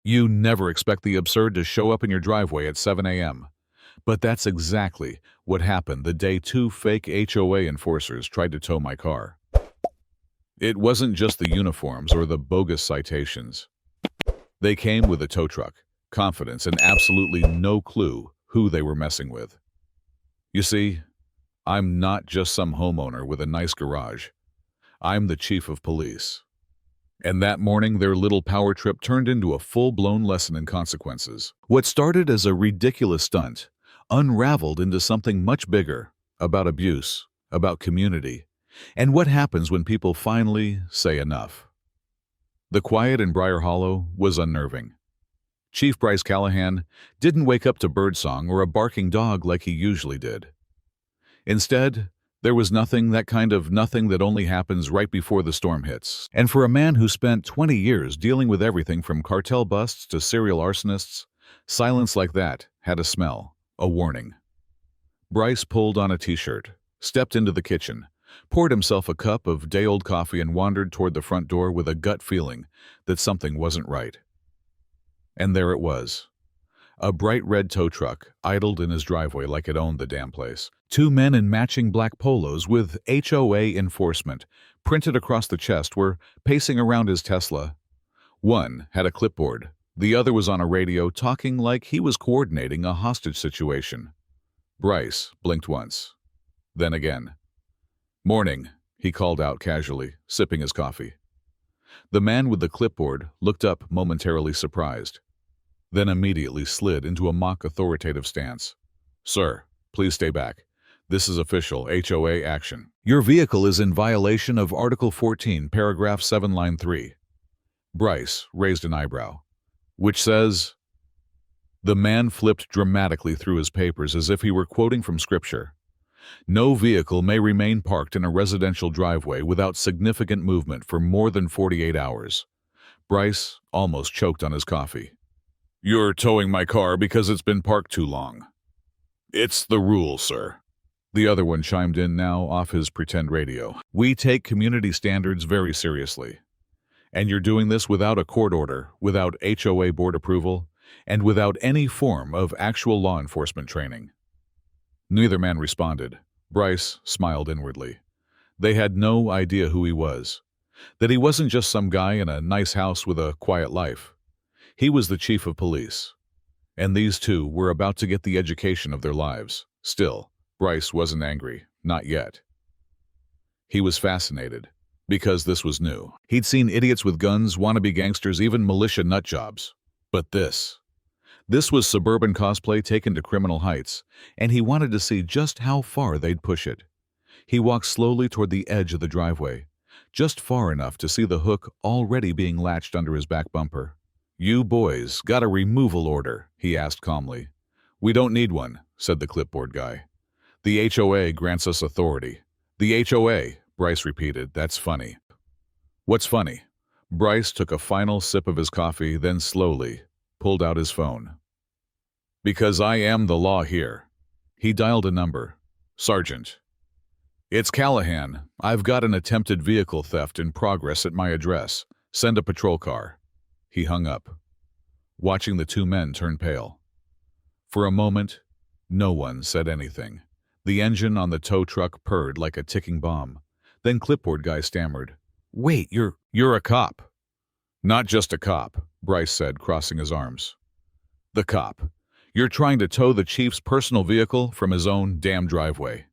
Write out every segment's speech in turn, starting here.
You never expect the absurd to show up in your driveway at 7 a.m. But that's exactly what happened the day two fake HOA enforcers tried to tow my car. It wasn't just the uniforms or the bogus citations. They came with a tow truck, confidence, and absolutely no clue who they were messing with. You see, I'm not just some homeowner with a nice garage. I'm the chief of police. And that morning, their little power trip turned into a full-blown lesson in consequences. What started as a ridiculous stunt unraveled into something much bigger, about abuse, about community, and what happens when people finally say enough. The quiet in Briar Hollow was unnerving. Chief Bryce Callahan didn't wake up to birdsong or a barking dog like he usually did. Instead, there was nothing, that kind of nothing that only happens right before the storm hits. And for a man who spent 20 years dealing with everything from cartel busts to serial arsonists, silence like that had a smell, a warning. Bryce pulled on a t-shirt, stepped into the kitchen, poured himself a cup of day-old coffee and wandered toward the front door with a gut feeling that something wasn't right. And there it was. A bright red tow truck idled in his driveway like it owned the damn place. Two men in matching black polos with HOA enforcement printed across the chest were pacing around his Tesla. One had a clipboard. The other was on a radio talking like he was coordinating a hostage situation. Bryce blinked once. Then again. "Morning," he called out casually, sipping his coffee. The man with the clipboard looked up momentarily surprised, then immediately slid into a mock authoritative stance. "Sir, please stay back. This is official HOA action. Your vehicle is in violation of Article 14, Paragraph 7, Line 3. Bryce raised an eyebrow. "Which says?" The man flipped dramatically through his papers as if he were quoting from scripture. "No vehicle may remain parked in a residential driveway without significant movement for more than 48 hours. Bryce almost choked on his coffee. "You're towing my car because it's been parked too long." "It's the rule, sir." The other one chimed in now off his pretend radio. "We take community standards very seriously. And you're doing this without a court order, without HOA board approval, and without any form of actual law enforcement training." Neither man responded. Bryce smiled inwardly. They had no idea who he was. That he wasn't just some guy in a nice house with a quiet life. He was the chief of police. And these two were about to get the education of their lives. Still, Bryce wasn't angry. Not yet. He was fascinated. Because this was new. He'd seen idiots with guns, wannabe gangsters, even militia nutjobs. But this was suburban cosplay taken to criminal heights, and he wanted to see just how far they'd push it. He walked slowly toward the edge of the driveway, just far enough to see the hook already being latched under his back bumper. "You boys got a removal order?" he asked calmly. "We don't need one," said the clipboard guy. "The HOA grants us authority." "The HOA," Bryce repeated. "That's funny." "What's funny?" Bryce took a final sip of his coffee, then slowly pulled out his phone. "Because I am the law here." He dialed a number. "Sergeant." "It's Callahan. I've got an attempted vehicle theft in progress at my address. Send a patrol car." He hung up, watching the two men turn pale. For a moment, no one said anything. The engine on the tow truck purred like a ticking bomb. Then clipboard guy stammered, "Wait, you're a cop." "Not just a cop," Bryce said, crossing his arms. "The cop. You're trying to tow the chief's personal vehicle from his own damn driveway."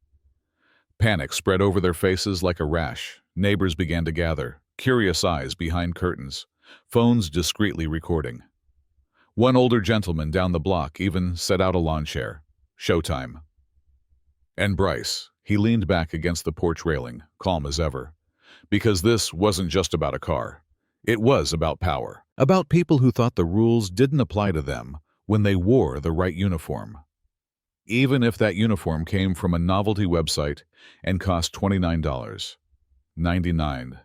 Panic spread over their faces like a rash. Neighbors began to gather, curious eyes behind curtains, phones discreetly recording. One older gentleman down the block even set out a lawn chair. Showtime. And Bryce, he leaned back against the porch railing, calm as ever. Because this wasn't just about a car. It was about power. About people who thought the rules didn't apply to them when they wore the right uniform. Even if that uniform came from a novelty website and cost $29.99.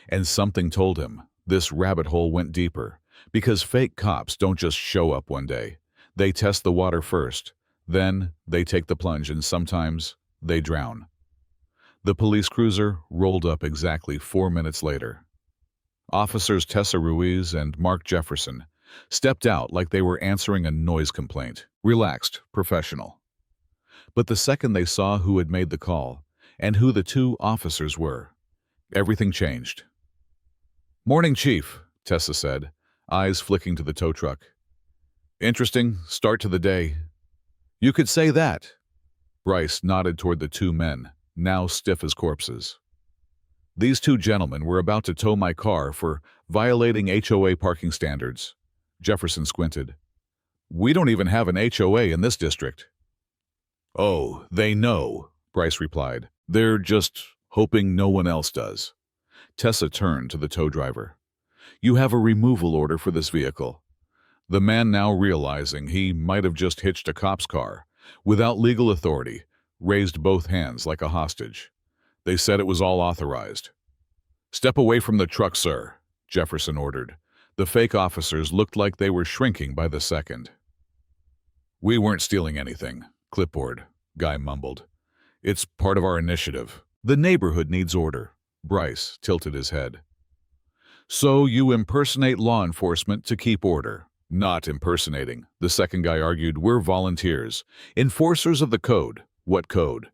And something told him this rabbit hole went deeper, because fake cops don't just show up one day. They test the water first, then they take the plunge, and sometimes they drown. The police cruiser rolled up exactly 4 minutes later. Officers Tessa Ruiz and Mark Jefferson stepped out like they were answering a noise complaint. Relaxed, professional. But the second they saw who had made the call and who the two officers were, everything changed. "Morning, Chief," Tessa said, eyes flicking to the tow truck. "Interesting start to the day." "You could say that." Bryce nodded toward the two men, now stiff as corpses. "These two gentlemen were about to tow my car for violating HOA parking standards." Jefferson squinted. "We don't even have an HOA in this district." "Oh, they know," Bryce replied. "They're just hoping no one else does." Tessa turned to the tow driver. "You have a removal order for this vehicle." The man, now realizing he might have just hitched a cop's car, without legal authority, raised both hands like a hostage. "They said it was all authorized." "Step away from the truck, sir," Jefferson ordered. The fake officers looked like they were shrinking by the second. "We weren't stealing anything," Clipboard guy mumbled. "It's part of our initiative." "The neighborhood needs order." Bryce tilted his head. "So you impersonate law enforcement to keep order." "Not impersonating," the second guy argued. "We're volunteers. Enforcers of the code." "What code?"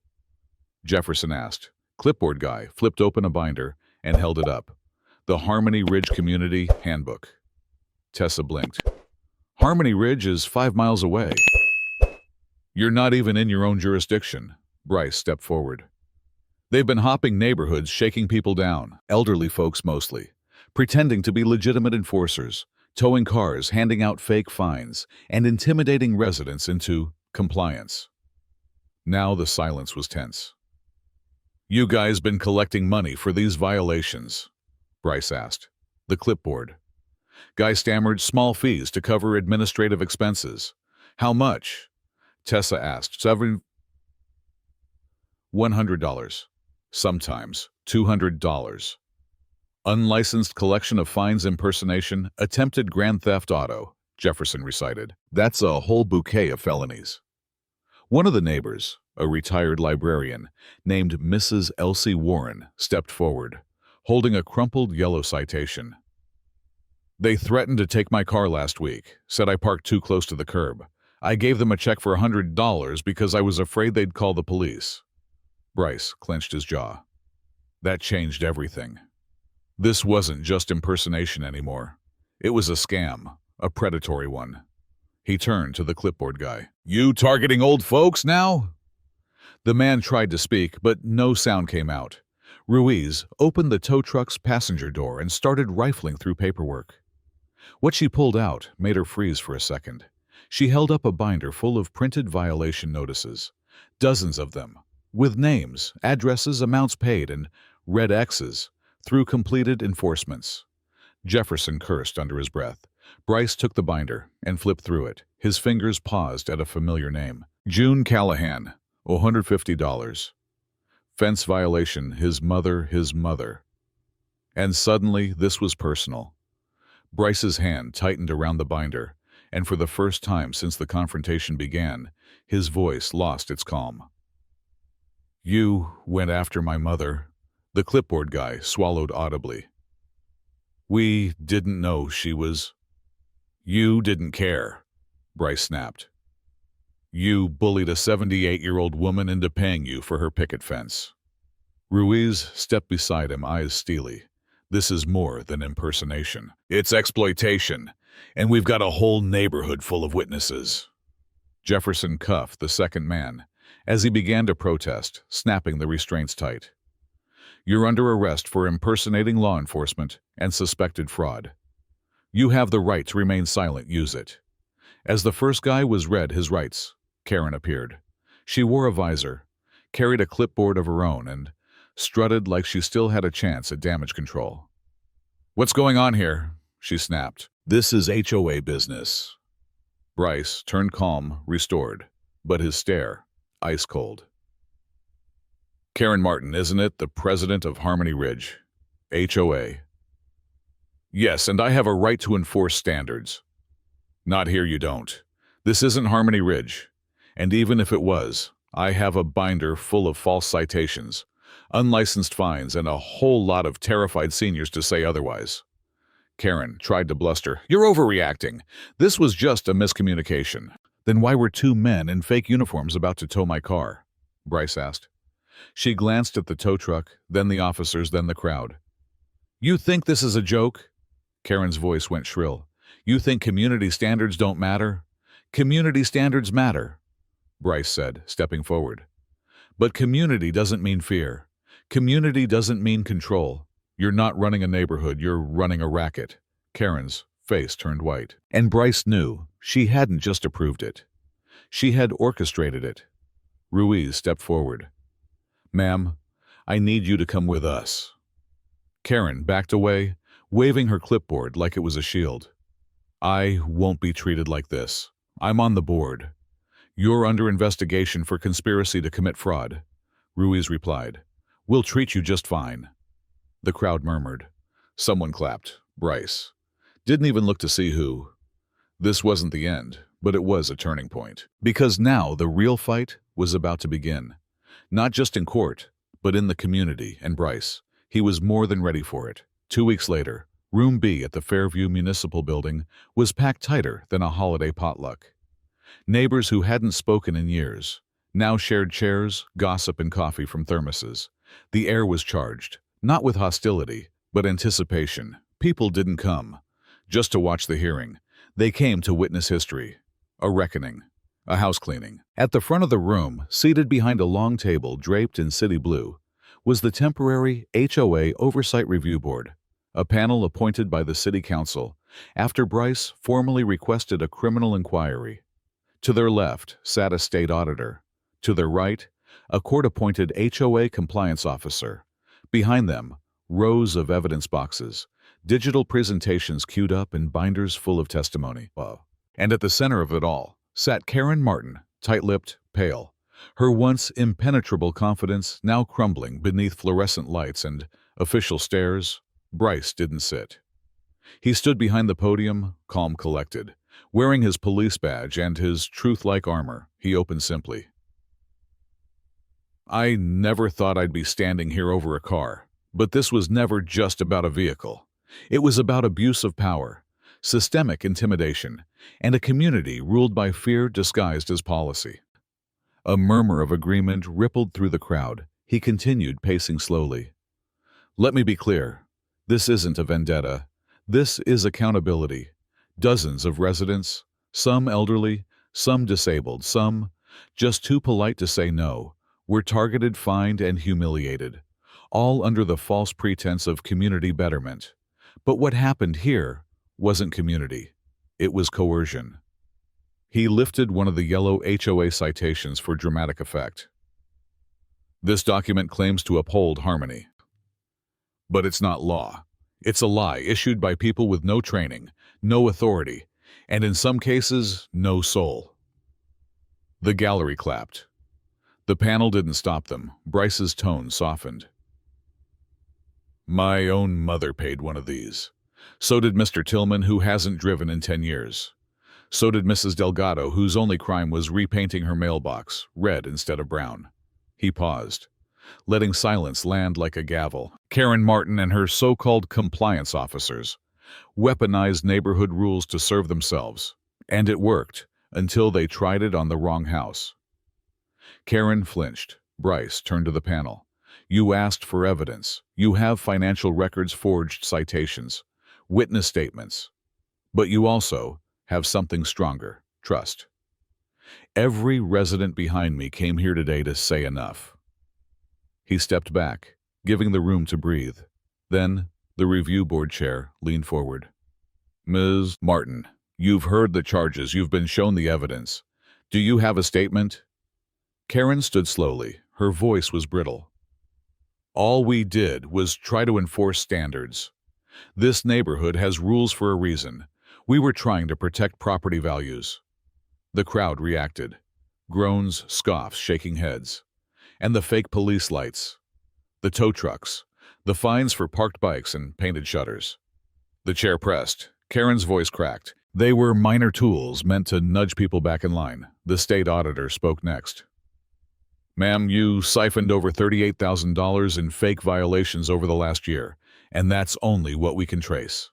Jefferson asked. Clipboard guy flipped open a binder and held it up. "The Harmony Ridge Community Handbook." Tessa blinked. "Harmony Ridge is 5 miles away." "You're not even in your own jurisdiction." Bryce stepped forward. "They've been hopping neighborhoods, shaking people down, elderly folks mostly, pretending to be legitimate enforcers, towing cars, handing out fake fines, and intimidating residents into compliance." Now the silence was tense. "You guys been collecting money for these violations?" Bryce asked. The clipboard guy stammered, "Small fees to cover administrative expenses." "How much?" Tessa asked. $100. Sometimes $200. "Unlicensed collection of fines, impersonation, attempted grand theft auto," Jefferson recited. "That's a whole bouquet of felonies." One of the neighbors, a retired librarian named Mrs. Elsie Warren, stepped forward, holding a crumpled yellow citation. "They threatened to take my car last week, said I parked too close to the curb. I gave them a check for $100 because I was afraid they'd call the police." Bryce clenched his jaw. That changed everything. This wasn't just impersonation anymore. It was a scam, a predatory one. He turned to the clipboard guy. "You targeting old folks now?" The man tried to speak, but no sound came out. Ruiz opened the tow truck's passenger door and started rifling through paperwork. What she pulled out made her freeze for a second. She held up a binder full of printed violation notices, dozens of them, with names, addresses, amounts paid, and red X's through completed enforcements. Jefferson cursed under his breath. Bryce took the binder and flipped through it. His fingers paused at a familiar name. June Callahan, $150. Fence violation, his mother. And suddenly, this was personal. Bryce's hand tightened around the binder, and for the first time since the confrontation began, his voice lost its calm. "You went after my mother." The clipboard guy swallowed audibly. "We didn't know she was—" "You didn't care," Bryce snapped. "You bullied a 78-year-old woman into paying you for her picket fence." Ruiz stepped beside him, eyes steely. "This is more than impersonation. It's exploitation, and we've got a whole neighborhood full of witnesses." Jefferson cuffed the second man as he began to protest, snapping the restraints tight. "You're under arrest for impersonating law enforcement and suspected fraud. You have the right to remain silent. Use it." As the first guy was read his rights, Karen appeared. She wore a visor, carried a clipboard of her own, and strutted like she still had a chance at damage control. "What's going on here?" she snapped. "This is HOA business." Bryce turned calm, restored, but his stare ice cold. "Karen Martin, isn't it? The president of Harmony Ridge. HOA." "Yes, and I have a right to enforce standards." "Not here, you don't. This isn't Harmony Ridge. And even if it was, I have a binder full of false citations, unlicensed fines, and a whole lot of terrified seniors to say otherwise." Karen tried to bluster. You're overreacting. This was just a miscommunication. Then why were two men in fake uniforms about to tow my car? Bryce asked. She glanced at the tow truck, then the officers, then the crowd. You think this is a joke? Karen's voice went shrill. You think community standards don't matter? Community standards matter, Bryce said, stepping forward. But community doesn't mean fear. Community doesn't mean control. You're not running a neighborhood, you're running a racket. Karen's face turned white. And Bryce knew she hadn't just approved it. She had orchestrated it. Ruiz stepped forward. Ma'am, I need you to come with us. Karen backed away, waving her clipboard like it was a shield. I won't be treated like this. I'm on the board. You're under investigation for conspiracy to commit fraud, Ruiz replied. We'll treat you just fine. The crowd murmured. Someone clapped. Bryce didn't even look to see who. This wasn't the end, but it was a turning point. Because now the real fight was about to begin. Not just in court, but in the community, and Bryce, he was more than ready for it. 2 weeks later, Room B at the Fairview Municipal Building was packed tighter than a holiday potluck. Neighbors who hadn't spoken in years now shared chairs, gossip, and coffee from thermoses. The air was charged, not with hostility, but anticipation. People didn't come just to watch the hearing. They came to witness history, a reckoning, a house cleaning. At the front of the room, seated behind a long table draped in city blue, was the temporary HOA Oversight Review Board, a panel appointed by the City Council after Bryce formally requested a criminal inquiry. To their left sat a state auditor. To their right, a court-appointed HOA compliance officer. Behind them, rows of evidence boxes, digital presentations queued up and binders full of testimony. And at the center of it all sat Karen Martin, tight-lipped, pale, her once impenetrable confidence now crumbling beneath fluorescent lights and official stares. Bryce didn't sit. He stood behind the podium, calm, collected. Wearing his police badge and his truth-like armor, he opened simply. I never thought I'd be standing here over a car, but this was never just about a vehicle. It was about abuse of power, systemic intimidation, and a community ruled by fear disguised as policy. A murmur of agreement rippled through the crowd. He continued, pacing slowly. Let me be clear. This isn't a vendetta. This is accountability. Dozens of residents, some elderly, some disabled, some just too polite to say no, were targeted, fined, and humiliated, all under the false pretense of community betterment. But what happened here wasn't community. It was coercion. He lifted one of the yellow HOA citations for dramatic effect. This document claims to uphold harmony. But it's not law. It's a lie issued by people with no training, no authority, and in some cases, no soul. The gallery clapped. The panel didn't stop them. Bryce's tone softened. My own mother paid one of these. So did Mr. Tillman, who hasn't driven in 10 years. So did Mrs. Delgado, whose only crime was repainting her mailbox, red instead of brown. He paused, letting silence land like a gavel. Karen Martin and her so-called compliance officers weaponized neighborhood rules to serve themselves. And it worked, until they tried it on the wrong house. Karen flinched. Bryce turned to the panel. You asked for evidence. You have financial records, forged citations, witness statements. But you also have something stronger, trust. Every resident behind me came here today to say enough. He stepped back, giving the room to breathe. Then, the review board chair leaned forward. Ms. Martin, you've heard the charges, you've been shown the evidence. Do you have a statement? Karen stood slowly. Her voice was brittle. All we did was try to enforce standards. This neighborhood has rules for a reason. We were trying to protect property values. The crowd reacted. Groans, scoffs, shaking heads. And the fake police lights. The tow trucks. The fines for parked bikes and painted shutters. The chair pressed. Karen's voice cracked. They were minor tools meant to nudge people back in line. The state auditor spoke next. Ma'am, you siphoned over $38,000 in fake violations over the last year, and that's only what we can trace.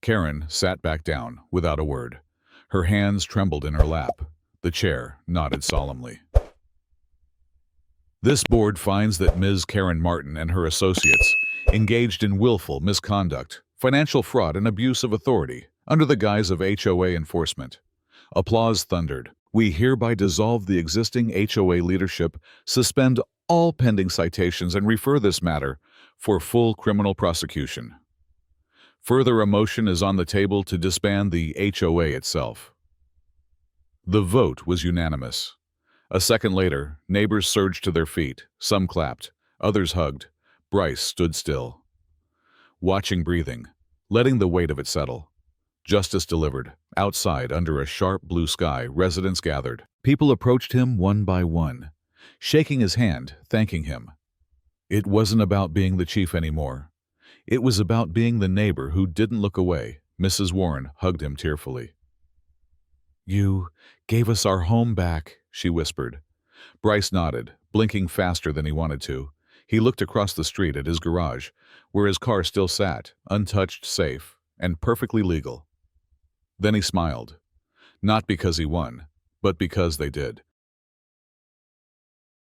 Karen sat back down without a word. Her hands trembled in her lap. The chair nodded solemnly. This board finds that Ms. Karen Martin and her associates engaged in willful misconduct, financial fraud, and abuse of authority under the guise of HOA enforcement. Applause thundered. We hereby dissolve the existing HOA leadership, suspend all pending citations, and refer this matter for full criminal prosecution. Further a motion is on the table to disband the HOA itself. The vote was unanimous. A second later, neighbors surged to their feet. Some clapped, others hugged. Bryce stood still, watching, breathing, letting the weight of it settle. Justice delivered. Outside, under a sharp blue sky, residents gathered. People approached him one by one, shaking his hand, thanking him. It wasn't about being the chief anymore. It was about being the neighbor who didn't look away. Mrs. Warren hugged him tearfully. "You gave us our home back," she whispered. Bryce nodded, blinking faster than he wanted to. He looked across the street at his garage, where his car still sat, untouched, safe, and perfectly legal. Then he smiled. Not because he won, but because they did.